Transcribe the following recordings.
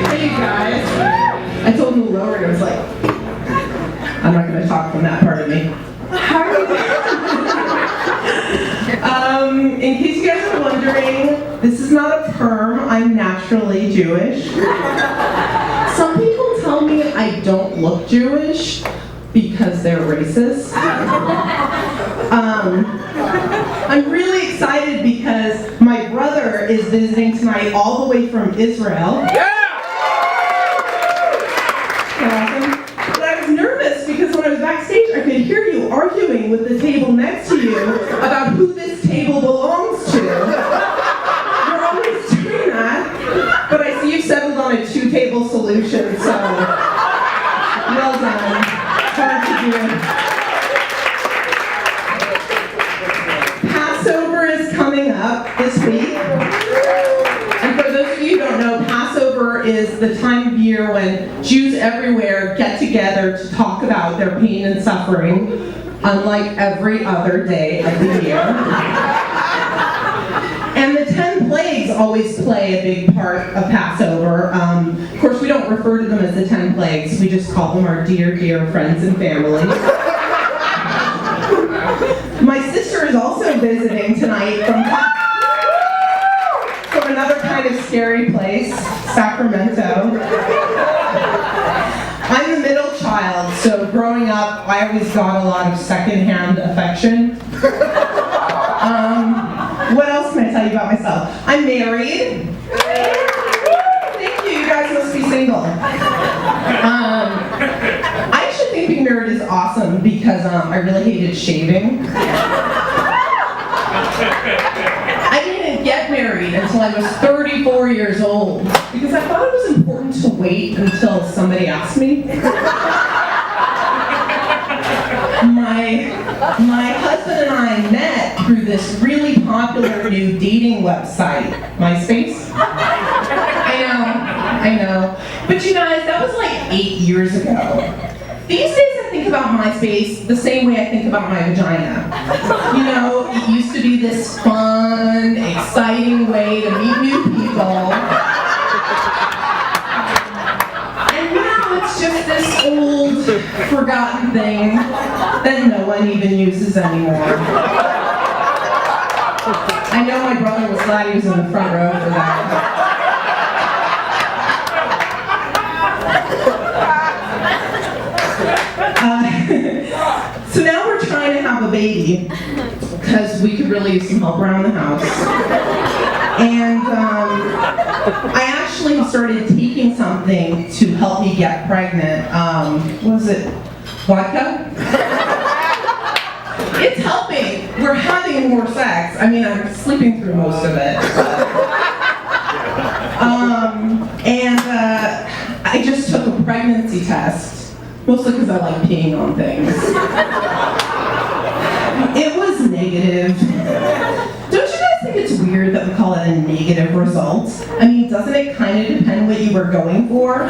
Hey guys, I told him to lower it. I was like, I'm not going to talk from that part of me. How are you doing? In case you guys are wondering, this is not a perm. I'm naturally Jewish. Some people tell me I don't look Jewish because they're racist. I'm really excited because my brother is visiting tonight all the way from Israel. Yeah! But I was nervous because when I was backstage, I could hear you arguing with the table next to you about who this table belongs to. You're always doing that, but I see you've settled on a two-table solution, so well done. Hard to do. Passover is coming up this week. And for those of you who don't know, Passover is the time of year when Jews everywhere get together to talk about their pain and suffering, unlike every other day of the year. And the 10 plagues always play a big part of Passover. Of course, we don't refer to them as the 10 plagues. We just call them our dear, dear friends and family. My sister is also visiting tonight from another kind of scary place, Sacramento. I'm the middle child, so growing up, I always got a lot of secondhand affection. What else can I tell you about myself? I'm married. Thank you, you guys must be single. I actually think being married is awesome because I really hated shaving. I didn't get married until I was 34 years old because I thought it was important to wait until somebody asked me. My husband and I met through this really popular new dating website, MySpace. I know. But you guys, that was like 8 years ago. These days I think about MySpace the same way I think about my vagina. You know, it used to be this fun, exciting way to meet new people. And now it's just this old, forgotten thing that no one even uses anymore. I know my brother was glad he was in the front row for that. So now we're trying to have a baby because we could really use some help around the house. And I actually started taking something to help me get pregnant. What was it? Vodka? It's helping. We're having more sex. I mean, I'm sleeping through most of it. And I just took a pregnancy test, mostly because I like peeing on things. It was negative. Don't you guys think it's weird that we call it a negative result? I mean, doesn't it kind of depend what you were going for?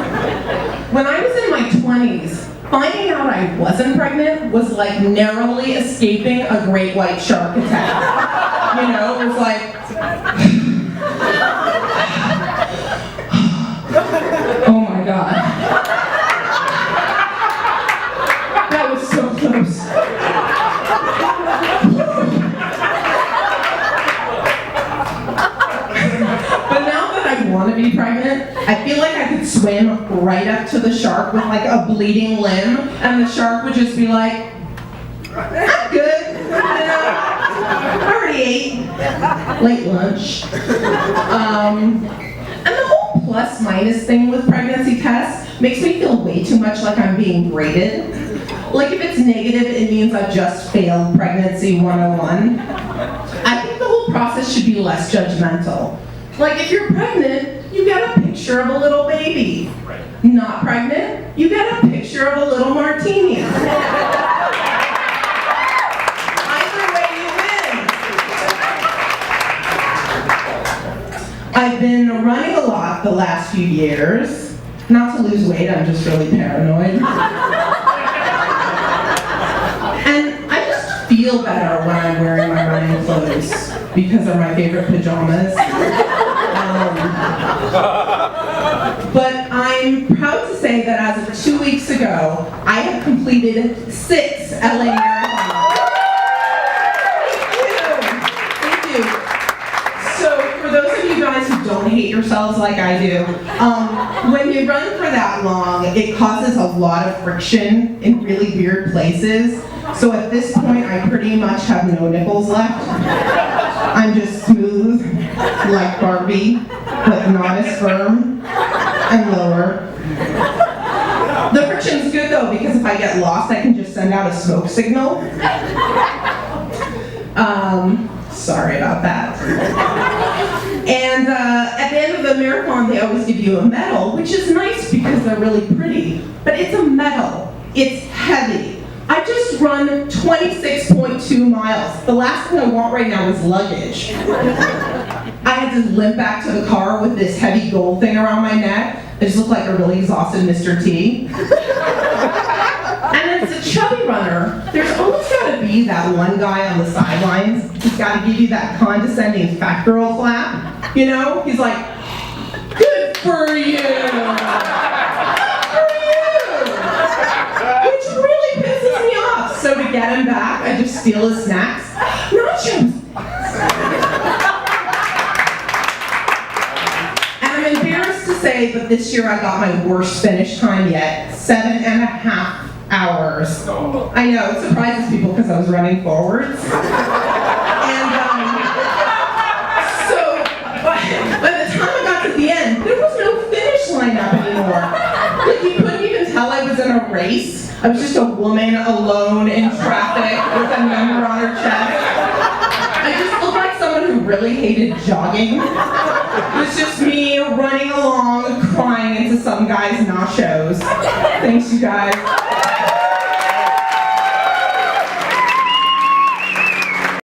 When I was in my 20s, finding out I wasn't pregnant was like narrowly escaping a great white shark attack. You know, it was like, oh my God. That was so close. But now that I want to be pregnant, I feel like I could swim right up to the shark with like a bleeding limb, and the shark would just be like, I'm good. You know, I already ate late lunch. And the whole plus minus thing with pregnancy tests makes me feel way too much like I'm being graded. Like if it's negative, it means I've just failed pregnancy 101. I think the whole process should be less judgmental. Like if you're pregnant, you get a picture of a little baby. Not pregnant, you get a picture of a little martini. Either way you win. I've been running a lot the last few years. Not to lose weight, I'm just really paranoid. And I just feel better when I'm wearing my running long clothes because they're my favorite pajamas. But I'm proud to say that as of 2 weeks ago, I have completed 6 LA marathons. Thank you. So for those of you guys who don't hate yourselves like I do, when you run for that long, it causes a lot of friction in really weird places. So at this point, I pretty much have no nipples left. I'm just smooth, like Barbie, but not as firm and lower. The friction's good though, because if I get lost, I can just send out a smoke signal. Sorry about that. And at the end of the marathon, they always give you a medal, which is nice because they're really pretty. But it's a medal. It's heavy. I just run 26.2 miles. The last thing I want right now is luggage. I had to limp back to the car with this heavy gold thing around my neck. I just look like a really exhausted Mr. T. And as a chubby runner, there's always got to be that one guy on the sidelines who's got to give you that condescending fat girl clap. You know? He's like, good for you! So to get him back, I just steal his snacks. Nachos! And I'm embarrassed to say, but this year I got my worst finish time yet, 7.5 hours. I know, it surprises people because I was running forwards. And so, by the time I got to the end, there was no finish line up anymore. Like, you couldn't even tell I was in a race. I was just a woman alone in traffic with a number on her chest. I just looked like someone who really hated jogging. It was just me running along, crying into some guy's nachos. Thanks, you guys.